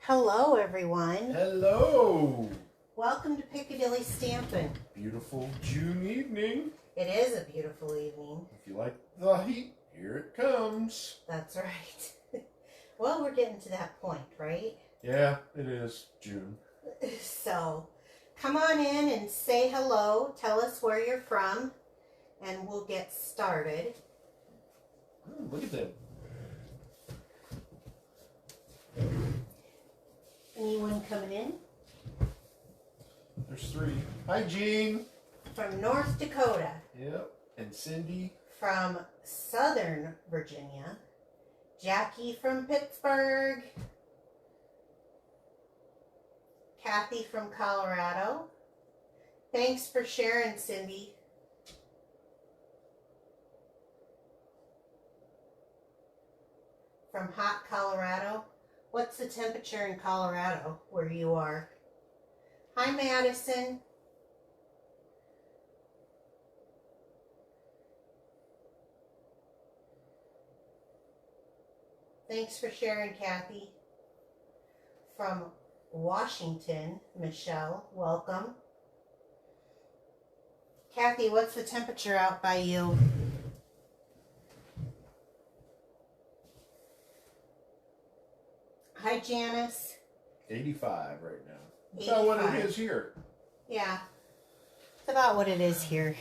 Hello, everyone. Hello. Welcome to Piccadilly Stampin'. Beautiful June evening. It is a beautiful evening. If you like the heat, here it comes. That's right. Well, we're getting to that point, right? Yeah, it is June. So, come on in and say hello. Tell us where you're from, and we'll get started. Oh, look at them. Anyone coming in? There's three. Hi, Jean. From North Dakota. Yep. And Cindy. From Southern Virginia. Jackie from Pittsburgh. Kathy from Colorado. Thanks for sharing, Cindy. From hot Colorado. What's the temperature in Colorado where you are? Hi, Madison. Thanks for sharing, Kathy. From Washington, Michelle, welcome. Kathy, what's the temperature out by you? Hi, Janice. 85 right now. 85. About what it is here. Yeah, it's about what it is here.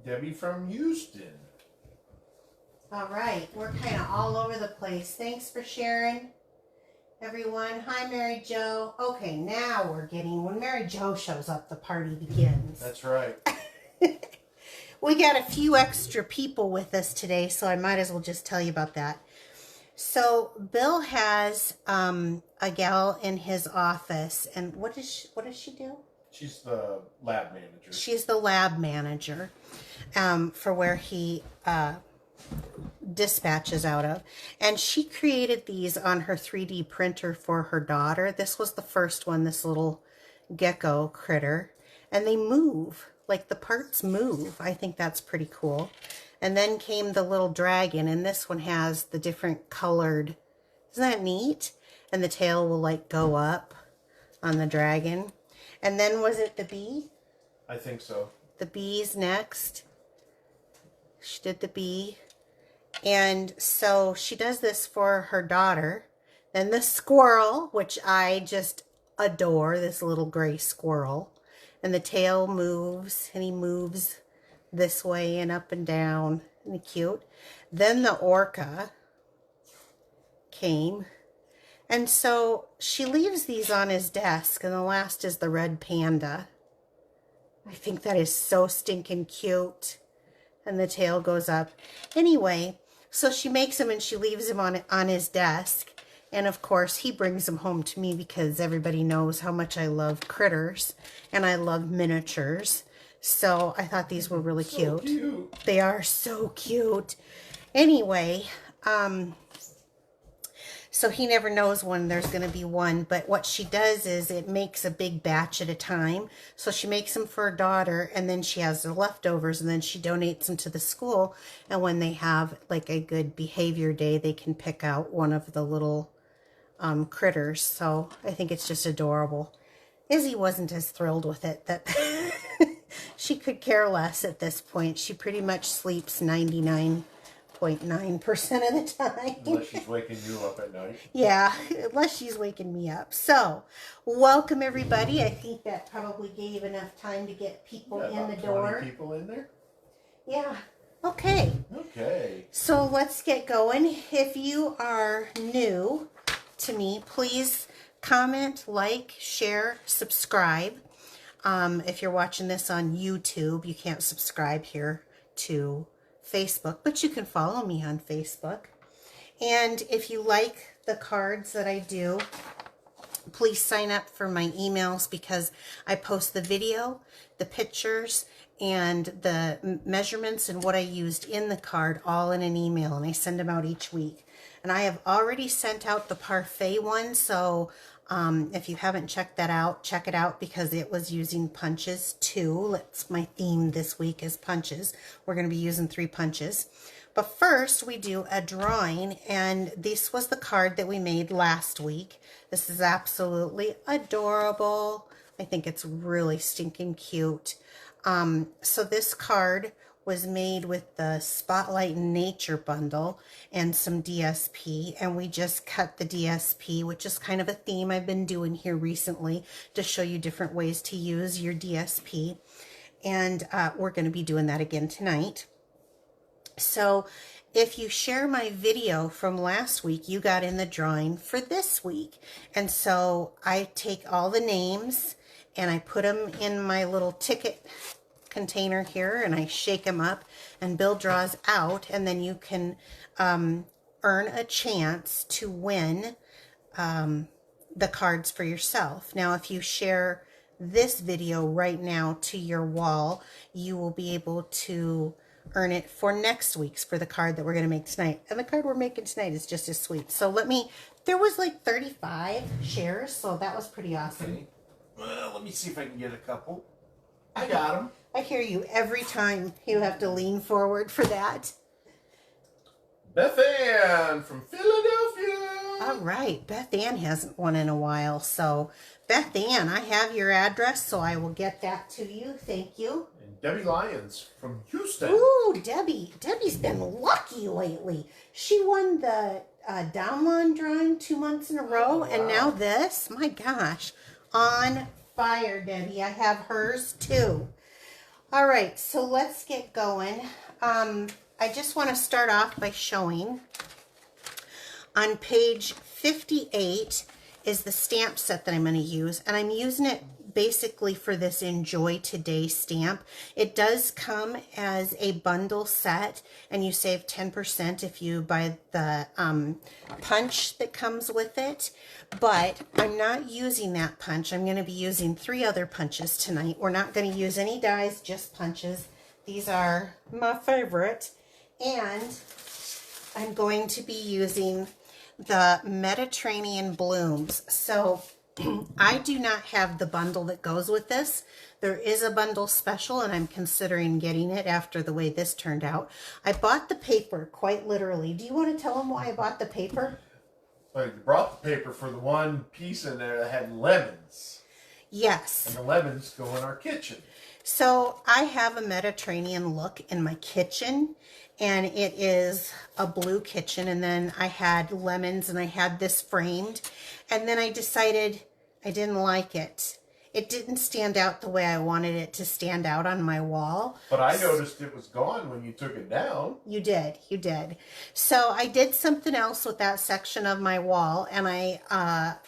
Debbie from Houston. All right, we're kind of all over the place. Thanks for sharing, everyone. Hi, Mary Jo. Okay, now we're getting, when Mary Jo shows up, the party begins. That's right. We got a few extra people with us today, so I might as well just tell you about that. So Bill has a gal in his office, and what does she do? She's the lab manager. She's the lab manager for where he dispatches out of, and she created these on her 3D printer for her daughter. This was the first one, this little gecko critter, and they move, like the parts move. I think that's pretty cool. And then came the little dragon, and this one has the different colored, isn't that neat? And the tail will like go up on the dragon. And then was it the bee? I think so. The bee's next. She did the bee. And so she does this for her daughter. Then the squirrel, which I just adore, this little gray squirrel. And the tail moves, and he moves this way and up and down. Isn't it cute? Then the orca came. And so she leaves these on his desk, and the last is the red panda. I think that is so stinking cute. And the tail goes up. Anyway, so she makes him and she leaves him on his desk. And of course, he brings him home to me because everybody knows how much I love critters and I love miniatures. So I thought these were really cute. Cute. They are so cute. Anyway, so he never knows when there's going to be one. But what she does is it makes a big batch at a time. So she makes them for her daughter, and then she has the leftovers, and then she donates them to the school. And when they have like a good behavior day, they can pick out one of the little critters. So I think it's just adorable. Izzy wasn't as thrilled with it that she could care less at this point. She pretty much sleeps 99.9% of the time. Unless she's waking you up at night. Yeah, unless she's waking me up. So, welcome everybody. I think that probably gave enough time to get people in the door. 20 people in there? Yeah. Okay. Okay. So, let's get going. If you are new to me, please comment, like, share, subscribe. If you're watching this on YouTube, you can't subscribe here to Facebook, but you can follow me on Facebook. And if you like the cards that I do, please sign up for my emails because I post the video, the pictures, and the measurements and what I used in the card all in an email, and I send them out each week. And I have already sent out the parfait one, so if you haven't checked that out, check it out because it was using punches too. That's my theme this week is punches. We're going to be using 3 punches. But first we do a drawing, and this was the card that we made last week. This is absolutely adorable. I think it's really stinking cute. So this card was made with the Spotlight Nature bundle and some DSP, and we just cut the DSP, which is kind of a theme I've been doing here recently to show you different ways to use your DSP. And we're going to be doing that again tonight. So if you share my video from last week, you got in the drawing for this week. And so I take all the names and I put them in my little ticket container here, and I shake them up, and Bill draws out, and then you can earn a chance to win the cards for yourself. Now, if you share this video right now to your wall, you will be able to earn it for next week's, for the card that we're going to make tonight. And the card we're making tonight is just as sweet. So there was like 35 shares, so that was pretty awesome. Okay. Well, let me see if I can get a couple. I got them. I hear you every time. You have to lean forward for that. Beth Ann from Philadelphia. All right. Beth Ann hasn't won in a while. So, Beth Ann, I have your address, so I will get that to you. Thank you. And Debbie Lyons from Houston. Ooh, Debbie. Debbie's been lucky lately. She won the downline drawing 2 months in a row, Oh, wow. and now this. My gosh. On fire, Debbie. I have hers too. All right, so let's get going. I just want to start off by showing on page 58 is the stamp set that I'm going to use, and I'm using it basically for this Enjoy Today stamp. It does come as a bundle set, and you save 10% if you buy the punch that comes with it. But I'm not using that punch. I'm going to be using 3 other punches tonight. We're not going to use any dies, just punches. These are my favorite. And I'm going to be using the Mediterranean Blooms. So I do not have the bundle that goes with this. There is a bundle special, and I'm considering getting it after the way this turned out. I bought the paper, quite literally. Do you want to tell them why I bought the paper? Well, you brought the paper for the one piece in there that had lemons. Yes. And the lemons go in our kitchen. So I have a Mediterranean look in my kitchen, and it is a blue kitchen, and then I had lemons, and I had this framed, and then I decided I didn't like it. It didn't stand out the way I wanted it to stand out on my wall. But I noticed it was gone when you took it down. You did. You did. So I did something else with that section of my wall, and I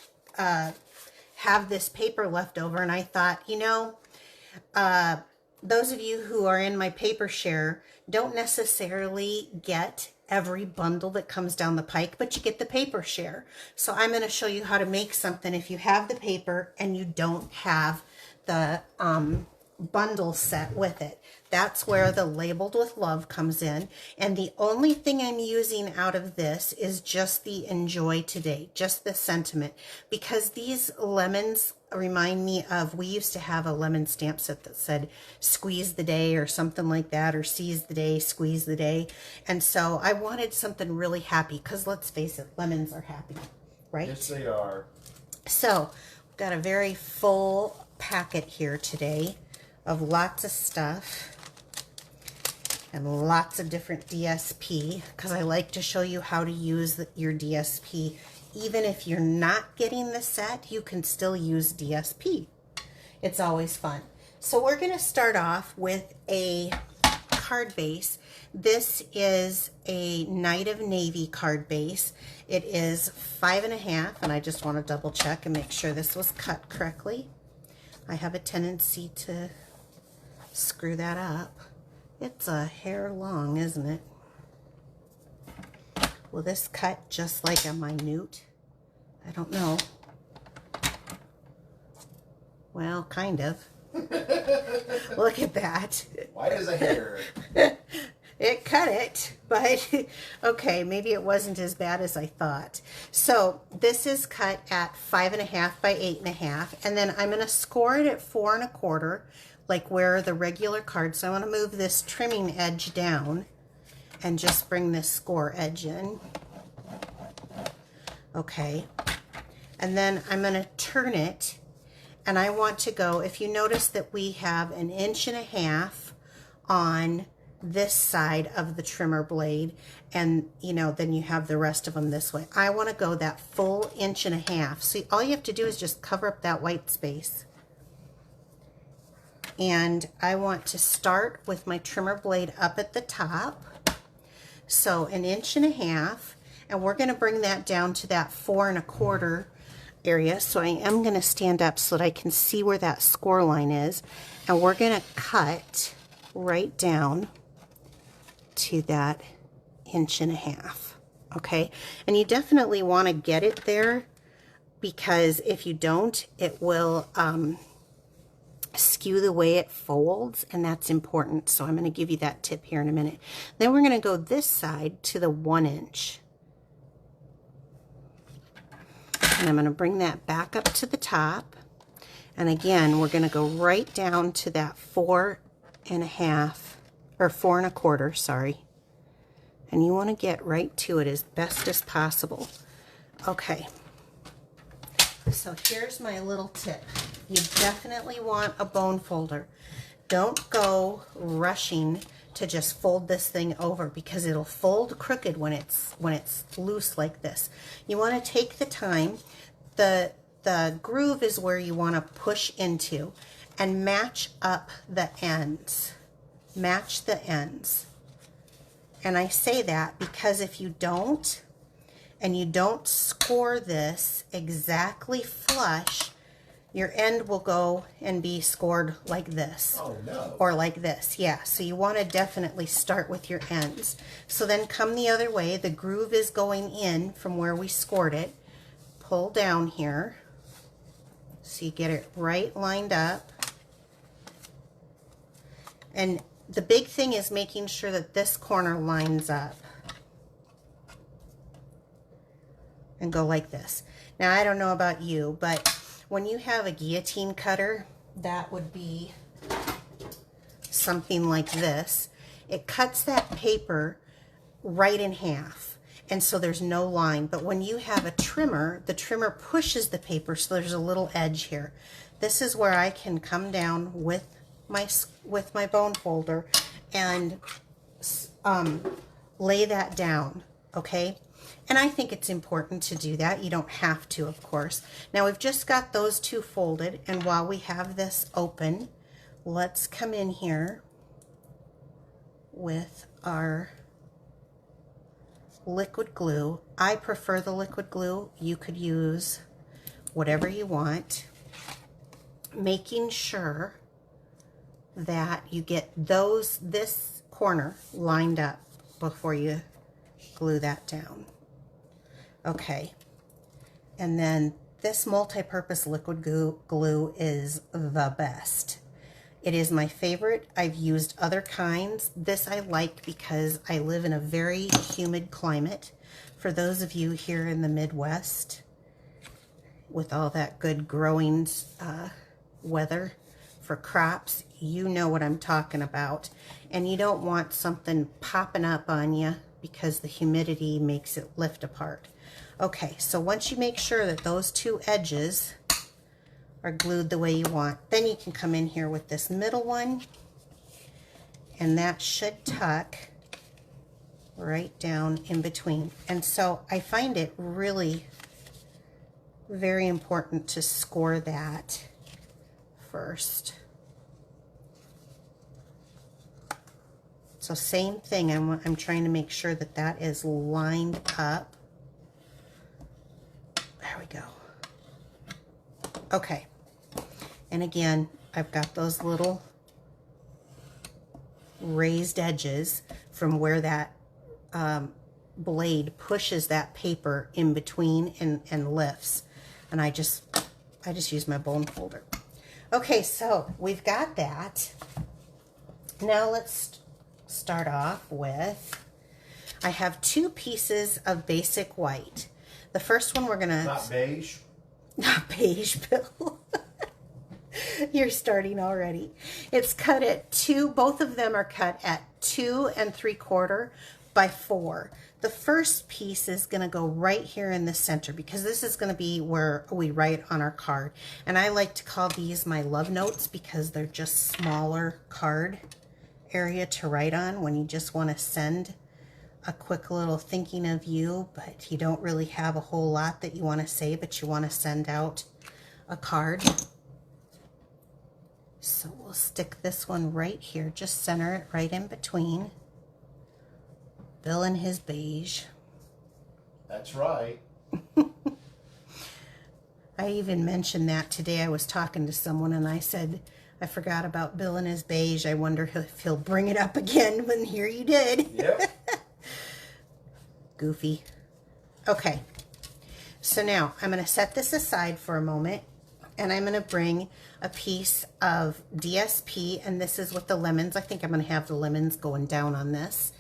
have this paper left over, and I thought, you know, those of you who are in my paper share don't necessarily get every bundle that comes down the pike, but you get the paper share. So I'm going to show you how to make something if you have the paper and you don't have the bundle set with it. That's where the Labeled with Love comes in. And the only thing I'm using out of this is just the Enjoy Today, just the sentiment, because these lemons remind me of, we used to have a lemon stamp set that said squeeze the day or something like that, or seize the day, squeeze the day. And so I wanted something really happy, because let's face it, lemons are happy, right? Yes, they are. So we've got a very full packet here today of lots of stuff and lots of different DSP, because I like to show you how to use your DSP. Even if you're not getting the set, you can still use DSP. It's always fun. So we're going to start off with a card base. This is a Night of Navy card base. It is 5.5, and I just want to double check and make sure this was cut correctly. I have a tendency to screw that up. It's a hair long, isn't it? Will this cut just like a minute? I don't know. Well, kind of. Look at that. White as a hair. It cut it, but okay, maybe it wasn't as bad as I thought. So this is cut at 5.5 by 8.5, and then I'm going to score it at 4 1/4, like where the regular card. So I want to move this trimming edge down, and just bring this score edge in. Okay. And then I'm going to turn it, and I want to go, if you notice that we have 1.5 inches on this side of the trimmer blade, and you know, then you have the rest of them this way. I want to go that full 1.5 inches. So all you have to do is just cover up that white space. And I want to start with my trimmer blade up at the top. So 1.5 inches, and we're going to bring that down to that 4 1/4 area. So I am going to stand up so that I can see where that score line is, and we're going to cut right down to that 1.5 inches. Okay, and you definitely want to get it there, because if you don't, it will skew the way it folds, and that's important. So I'm going to give you that tip here in a minute. Then we're going to go this side to the 1 inch. And I'm going to bring that back up to the top. And again, we're going to go right down to that 4 1/2, or 4 1/4, sorry. And you want to get right to it as best as possible. Okay. So here's my little tip. You definitely want a bone folder. Don't go rushing to just fold this thing over, because it'll fold crooked when it's loose like this. You want to take the time. The groove is where you want to push into, and match up the ends. Match the ends. And I say that because if you don't, and you don't score this exactly flush, your end will go and be scored like this. Oh no. Or like this, yeah. So you want to definitely start with your ends. So then come the other way. The groove is going in from where we scored it. Pull down here so you get it right lined up. And the big thing is making sure that this corner lines up. And go like this. Now, I don't know about you, but when you have a guillotine cutter, that would be something like this. It cuts that paper right in half, and so there's no line. But when you have a trimmer, the trimmer pushes the paper, so there's a little edge here. This is where I can come down with my bone folder and lay that down, okay? And I think it's important to do that. You don't have to, of course. Now we've just got those two folded, and while we have this open, let's come in here with our liquid glue. I prefer the liquid glue. You could use whatever you want. Making sure that you get this corner lined up before you glue that down. Okay, and then this multi-purpose liquid glue is the best. It is my favorite. I've used other kinds. This I like because I live in a very humid climate. For those of you here in the Midwest, with all that good growing weather for crops, you know what I'm talking about. And you don't want something popping up on you because the humidity makes it lift apart. Okay, so once you make sure that those two edges are glued the way you want, then you can come in here with this middle one, and that should tuck right down in between. And so I find it really very important to score that first. So same thing, I'm trying to make sure that that is lined up. There we go. Okay. And again, I've got those little raised edges from where that blade pushes that paper in between and lifts. And I just use my bone folder. Okay, so we've got that. Now let's start off with, I have two pieces of basic white. The first one we're gonna... Not beige? Not beige, Bill. You're starting already. It's cut at 2, both of them are cut at 2 3/4 by 4. The first piece is going to go right here in the center because this is going to be where we write on our card. And I like to call these my love notes because they're just smaller card area to write on when you just want to send a quick little thinking of you, but you don't really have a whole lot that you want to say, but you want to send out a card. So we'll stick this one right here, just center it right in between Bill and his beige. That's right. I even mentioned that today. I was talking to someone and I said, I forgot about Bill and his beige. I wonder if he'll bring it up again, but here you did. Yep. Goofy. Okay, so now I'm going to set this aside for a moment and I'm going to bring a piece of DSP, and this is with the lemons. I think I'm going to have the lemons going down on this.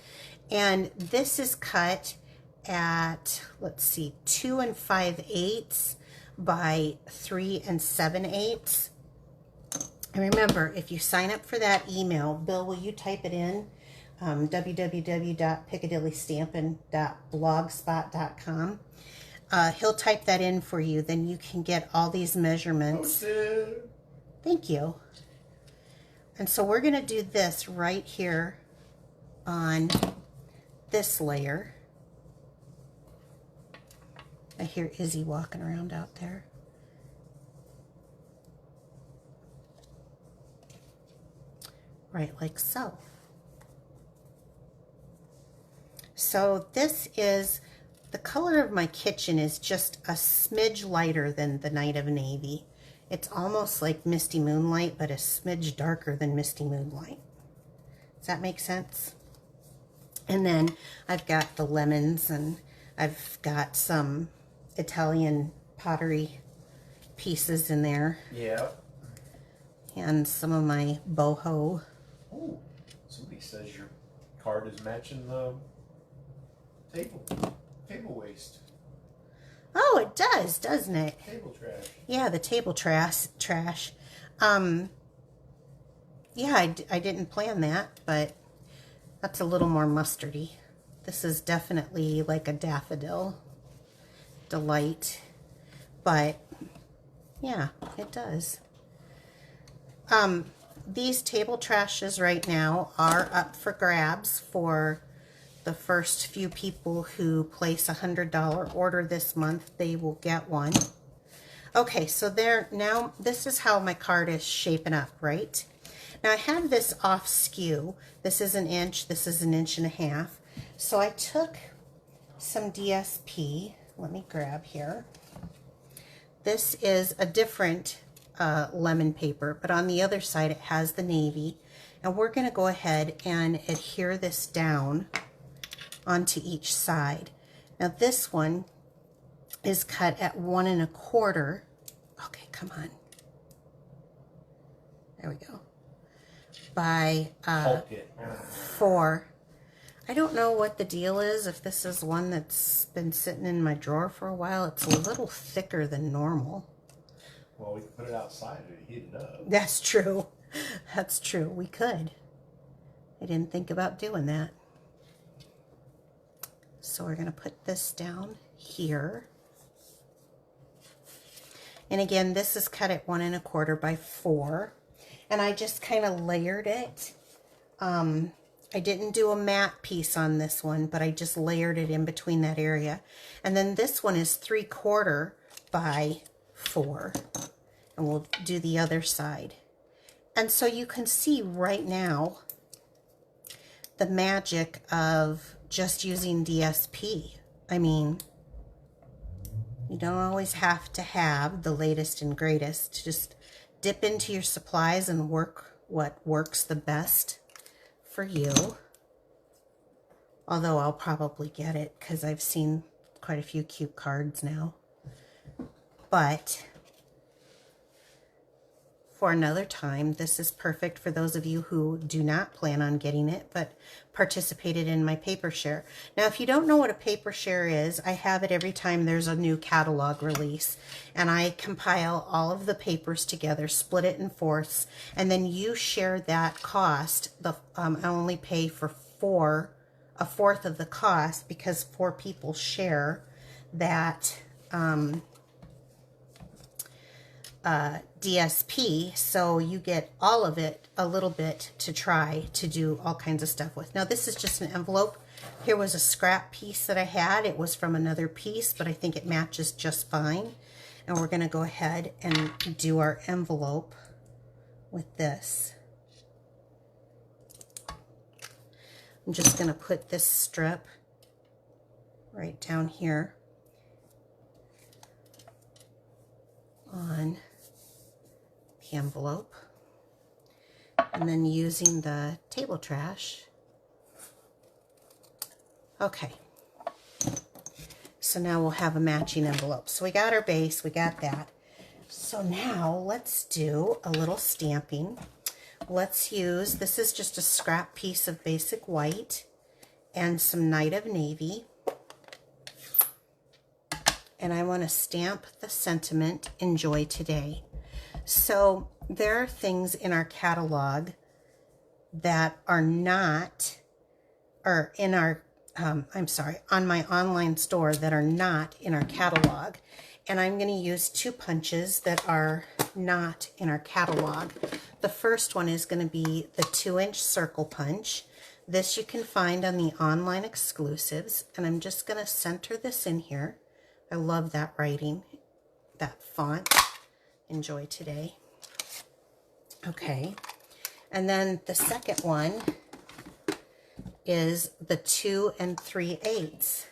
And this is cut at, let's see, 2 5/8 by 3 7/8. And remember, if you sign up for that email, Bill, will you type it in? www.piccadillystampin.blogspot.com. He'll type that in for you. Then you can get all these measurements. Thank you. And so we're going to do this right here on this layer. I hear Izzy walking around out there. Right, like so. So this is, the color of my kitchen is just a smidge lighter than the Night of Navy. It's almost like Misty Moonlight, but a smidge darker than Misty Moonlight. Does that make sense? And then I've got the lemons, and I've got some Italian pottery pieces in there. Yeah. And some of my boho. Ooh, somebody says your card is matching the table waste. Oh, it does, doesn't it? Table trash. Yeah, the table trash. Yeah, I didn't plan that, but that's a little more mustardy. This is definitely like a daffodil delight, but yeah, it does. These table trashes right now are up for grabs for the first few people who place a $100 order this month. They will get one. Okay, so there, now this is how my card is shaping up, right? Now I have this off skew. This is 1 inch, this is 1.5 inches. So I took some DSP. Let me grab here. This is a different lemon paper, but on the other side it has the navy. And we're going to go ahead and adhere this down onto each side. Now this one is cut at 1 1/4. Okay, come on. There we go. By 4. I don't know what the deal is. If this is one that's been sitting in my drawer for a while, it's a little thicker than normal. Well, we can put it outside and heat it up. That's true. That's true. We could. I didn't think about doing that. So we're going to put this down here. And again, this is cut at 1 1/4 by 4. And I just kind of layered it. I didn't do a matte piece on this one, but I just layered it in between that area. And then this one is 3/4 by 4. And we'll do the other side. And so you can see right now the magic of just using DSP. I mean, you don't always have to have the latest and greatest. Just dip into your supplies and work what works the best for you. Although I'll probably get it because I've seen quite a few cute cards now. But for another time, this is perfect for those of you who do not plan on getting it but participated in my paper share. Now, if you don't know what a paper share is, I have it every time there's a new catalog release, and I compile all of the papers together, split it in fourths, and then you share that cost. I only pay for 4 a fourth of the cost because 4 people share that DSP, so you get all of it a little bit to try to do all kinds of stuff with. Now this is just an envelope. Here was a scrap piece that I had. It was from another piece, but I think it matches just fine. And we're going to go ahead and do our envelope with this. I'm just going to put this strip right down here on the envelope, and then using the table trash. Okay, so now we'll have a matching envelope. So we got our base, we got that. So now let's do a little stamping. Let's use, this is just a scrap piece of basic white and some Night of Navy. And I want to stamp the sentiment, "Enjoy today." So there are things in our catalog that are not, or in our, I'm sorry, on my online store that are not in our catalog. And I'm going to use 2 punches that are not in our catalog. The first one is going to be the 2-inch circle punch. This you can find on the online exclusives. And I'm just going to center this in here. I love that writing, that font. "Enjoy today." Okay. And then the second one is the 2 3/8.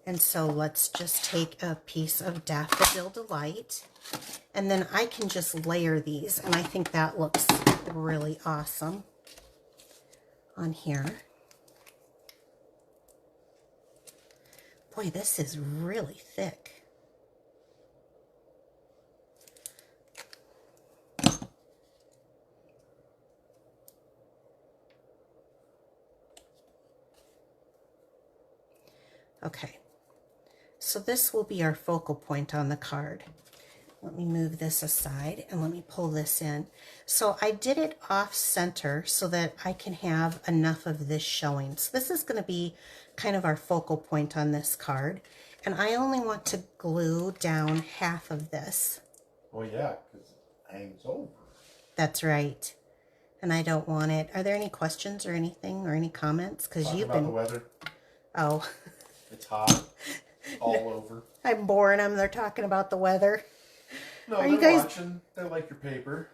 And so let's just take a piece of Daffodil Delight, and then I can just layer these, and I think that looks really awesome on here. Boy, this is really thick. Okay. So this will be our focal point on the card. Let me move this aside and let me pull this in. So I did it off center so that I can have enough of this showing. So this is going to be kind of our focal point on this card. And I only want to glue down half of this. Well, yeah, because it hangs over. That's right. And I don't want it. Are there any questions or anything or any comments? Because you've been... the weather. Oh. It's hot. All over. I'm boring them. They're talking about the weather. No, are they're you guys watching. They like your paper.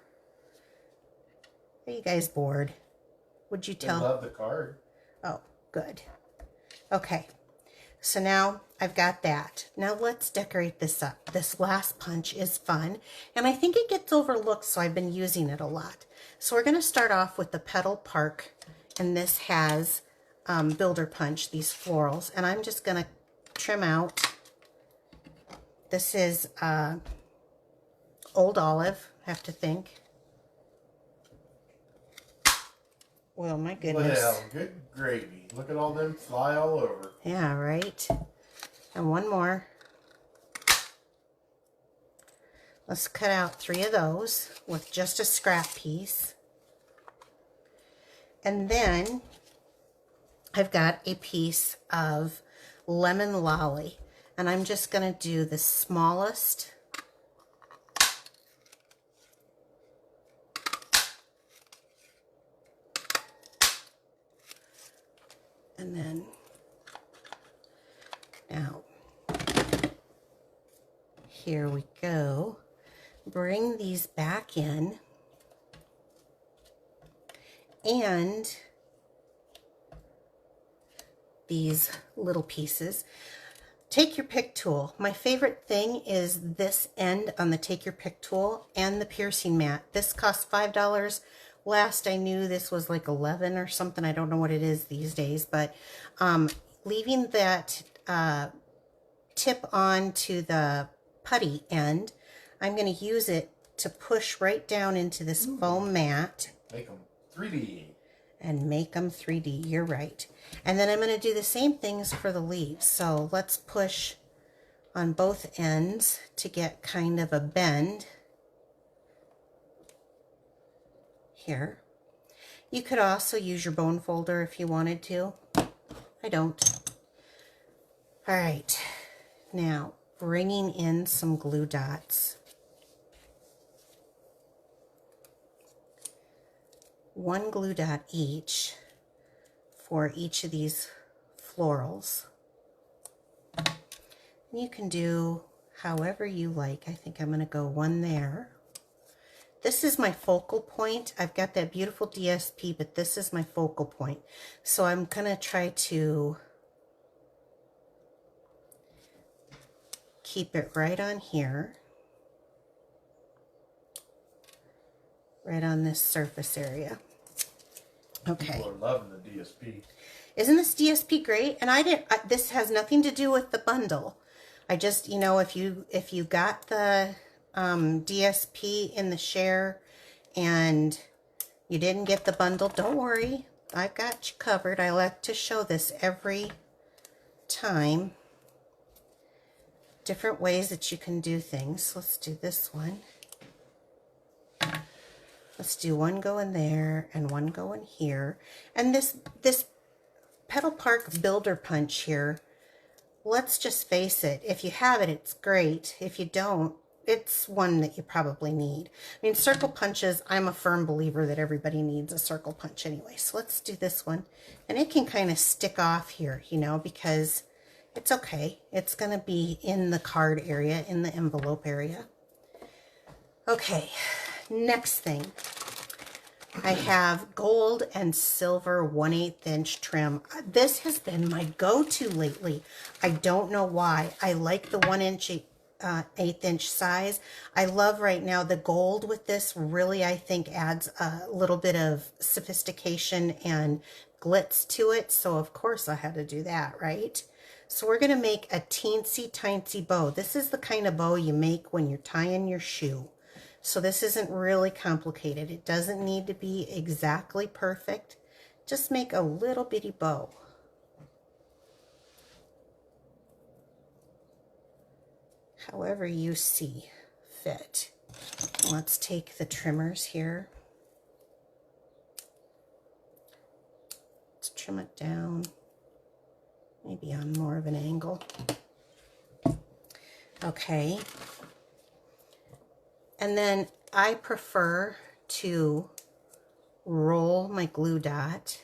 Are you guys bored? Would you tell? They love the card. Oh, good. Okay. So now I've got that. Now let's decorate this up. This last punch is fun, and I think it gets overlooked, so I've been using it a lot. So we're going to start off with the Petal Park, and this has Builder Punch, these florals, and I'm just going to trim out. This is Old Olive, I have to think. Well, my goodness. Well, good gravy. Look at all them fly all over. Yeah, right. And one more. Let's cut out 3 of those with just a scrap piece. And then I've got a piece of Lemon Lolly. And I'm just going to do the smallest. And then, now, here we go. Bring these back in. And these little pieces. Take your pick tool. My favorite thing is this end on the take your pick tool and the piercing mat. This cost $5. Last I knew this was like 11 or something. I don't know what it is these days, but leaving that tip on to the putty end, I'm going to use it to push right down into this foam mat. Make them 3D. And make them 3D. You're right. And then I'm going to do the same things for the leaves. So let's push on both ends to get kind of a bend here. You could also use your bone folder if you wanted to. I don't. All right, now bringing in some glue dots. One glue dot each for each of these florals. You can do however you like. I think I'm going to go one there. This is my focal point. I've got that beautiful DSP, but this is my focal point. So I'm going to try to keep it right on here, right on this surface area. Okay. People are loving the DSP. Isn't this DSP great? And this has nothing to do with the bundle. I just, you know, if you got the DSP in the share and you didn't get the bundle, don't worry. I've got you covered. I like to show this every time. Different ways that you can do things. Let's do this one. Let's do one going there and one going here. And this Petal Park Builder Punch here, let's just face it. If you have it, it's great. If you don't, it's one that you probably need. I mean, circle punches, I'm a firm believer that everybody needs a circle punch anyway. So let's do this one. And it can kind of stick off here, you know, because it's okay. It's going to be in the card area, in the envelope area. Okay, next thing. I have gold and silver 1/8 inch trim. This has been my go-to lately. I don't know why. I like the 1/8 inch size. I love right now the gold with this. Really, I think adds a little bit of sophistication and glitz to it. So of course I had to do that, right? So we're going to make a teensy tiny bow. This is the kind of bow you make when you're tying your shoe. So this isn't really complicated. It doesn't need to be exactly perfect. Just make a little bitty bow. However you see fit. Let's take the trimmers here. Let's trim it down. Maybe on more of an angle. Okay. And then I prefer to roll my glue dot.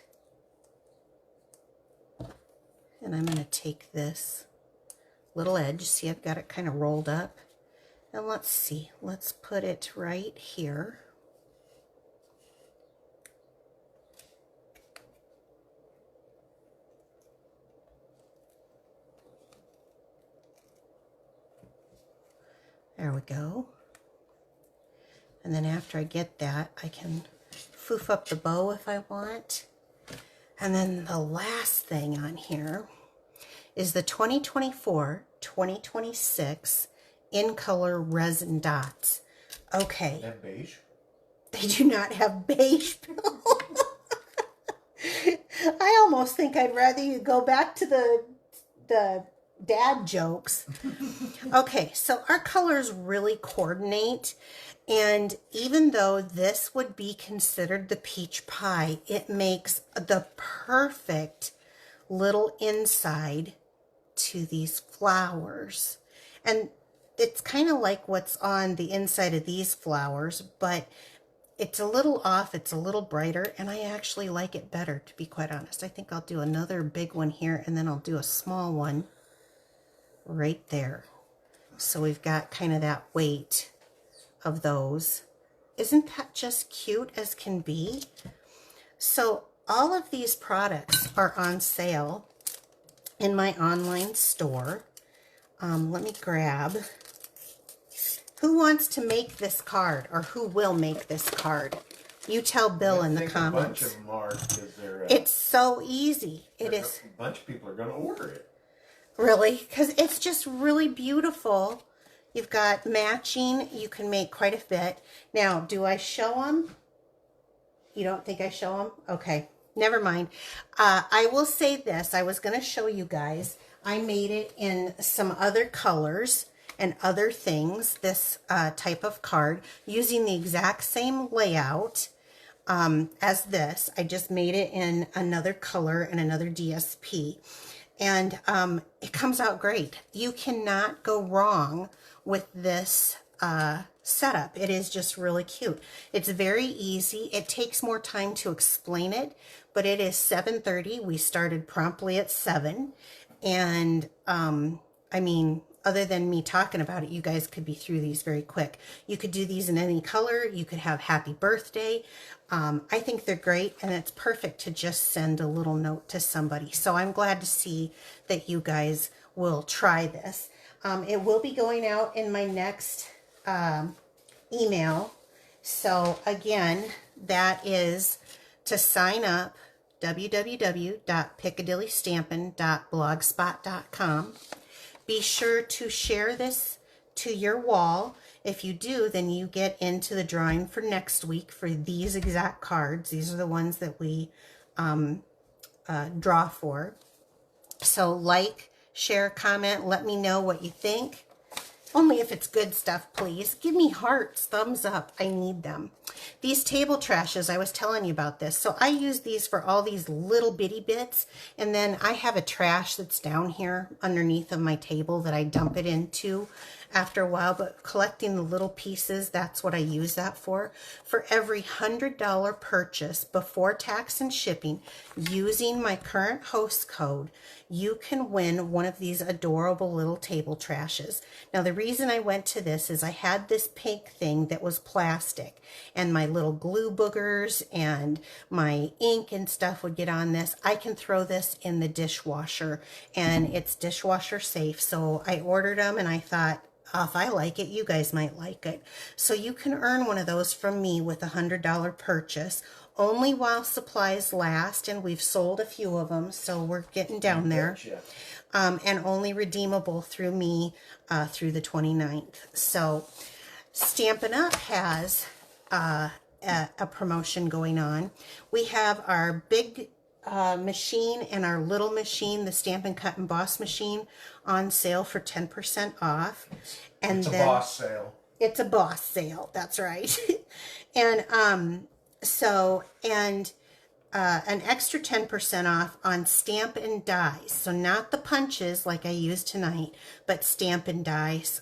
And I'm going to take this little edge. See, I've got it kind of rolled up. And let's see. Let's put it right here. There we go. And then after I get that, I can foof up the bow if I want. And then the last thing on here is the 2024-2026 in color resin dots. Okay. They have beige? They do not have beige, Bill. I almost think I'd rather you go back to the dad jokes. Okay, so our colors really coordinate. And even though this would be considered the peach pie, it makes the perfect little inside to these flowers. And it's kind of like what's on the inside of these flowers, but it's a little off, it's a little brighter, and I actually like it better, to be quite honest. I think I'll do another big one here, and then I'll do a small one right there. So we've got kind of that weight of those. Isn't that just cute as can be? So all of these products are on sale in my online store. Let me grab. Who wants to make this card, or who will make this card? You tell Bill in the comments. A bunch of them are, because they're, it's so easy. It is. A bunch of people are going to order it. Really? Because it's just really beautiful. You've got matching. You can make quite a bit. Now, do I show them? You don't think I show them? Okay. Never mind. I will say this. I was going to show you guys. I made it in some other colors and other things, this type of card, using the exact same layout. as this. I just made it in another color and another DSP. And it comes out great. You cannot go wrong with this setup. It is just really cute. It's very easy. It takes more time to explain it, but it is 7:30. We started promptly at 7. And I mean, other than me talking about it, you guys could be through these very quick. You could do these in any color. You could have happy birthday. I think they're great, and it's perfect to just send a little note to somebody. So I'm glad to see that you guys will try this. It will be going out in my next email. So again, that is to sign up, www.piccadillystampin.blogspot.com. Be sure to share this to your wall. If you do, then you get into the drawing for next week for these exact cards. These are the ones that we draw for. So like, share, comment, let me know what you think. Only if it's good stuff, please. Give me hearts, thumbs up. I need them. These table trashes, I was telling you about this. So I use these for all these little bitty bits. And then I have a trash that's down here underneath of my table that I dump it into after a while. But collecting the little pieces, that's what I use that for. For every $100 purchase before tax and shipping, using my current host code, you can win one of these adorable little table trashes. Now, the reason I went to this is I had this pink thing that was plastic, and my little glue boogers and my ink and stuff would get on this. I can throw this in the dishwasher, and it's dishwasher safe. So I ordered them, and I thought, oh, if I like it, you guys might like it. So you can earn one of those from me with a $100 purchase, only while supplies last, and we've sold a few of them, so we're getting down there. And only redeemable through me through the 29th. So Stampin' Up! Has a promotion going on. We have our big machine and our little machine, the Stampin' Cut and Boss machine, on sale for 10% off. And it's a then, boss sale. It's a boss sale, that's right. And an extra 10% off on stamp and dies. So not the punches like I used tonight, but stamp and dies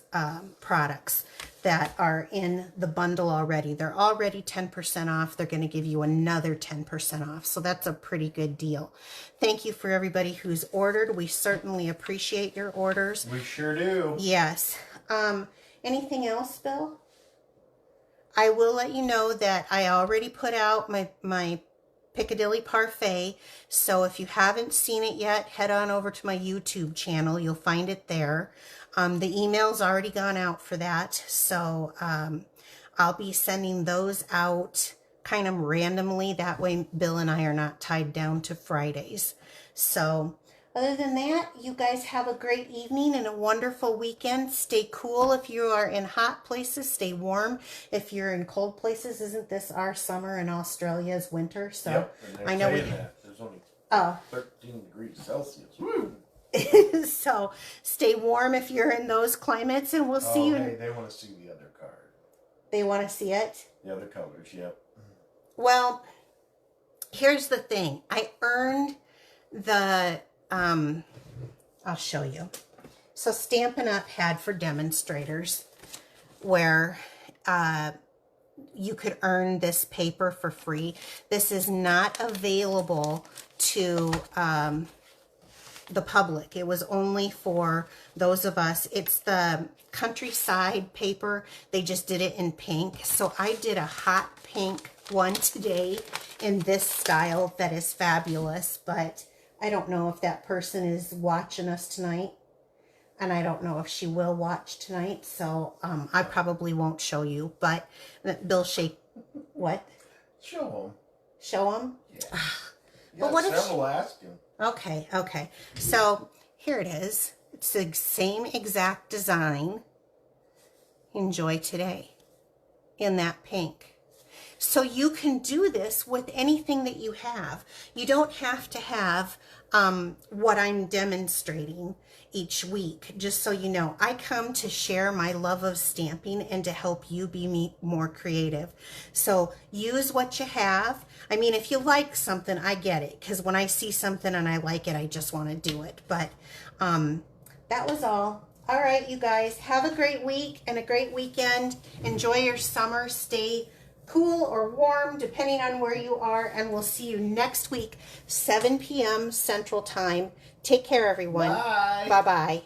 products that are in the bundle already. They're already 10% off. They're going to give you another 10% off. So that's a pretty good deal. Thank you for everybody who's ordered. We certainly appreciate your orders. We sure do. Yes. Anything else, Bill? I will let you know that I already put out my Piccadilly Parfait. So if you haven't seen it yet, head on over to my YouTube channel. You'll find it there. The email's already gone out for that. So I'll be sending those out kind of randomly. That way Bill and I are not tied down to Fridays. So other than that, you guys have a great evening and a wonderful weekend. Stay cool if you are in hot places. Stay warm if you're in cold places. Isn't this our summer and Australia's winter? So yep, I know there's only 13 degrees Celsius. Woo! So stay warm if you're in those climates, and we'll see you. Hey, they want to see the other card. They want to see it? The other colors, yep. Well, here's the thing. I earned the... I'll show you. So Stampin' Up! Had for demonstrators where you could earn this paper for free. This is not available to the public. It was only for those of us. It's the countryside paper. They just did it in pink. So I did a hot pink one today in this style that is fabulous, but I don't know if that person is watching us tonight, and I don't know if she will watch tonight, so I probably won't show you, but Bill shake, what? Show them. Show them? Yeah. But what if several asking. Okay. So here it is. It's the same exact design. Enjoy today in that pink. So you can do this with anything that you have. You don't have to have what I'm demonstrating each week. Just so you know, I come to share my love of stamping and to help you be more creative. So use what you have. I mean, if you like something, I get it, because when I see something and I like it, I just want to do it. But that was all. All right, you guys, have a great week and a great weekend. Enjoy your summer. Stay cool or warm, depending on where you are, and we'll see you next week, 7 p.m. Central Time. Take care, everyone. Bye. Bye-bye.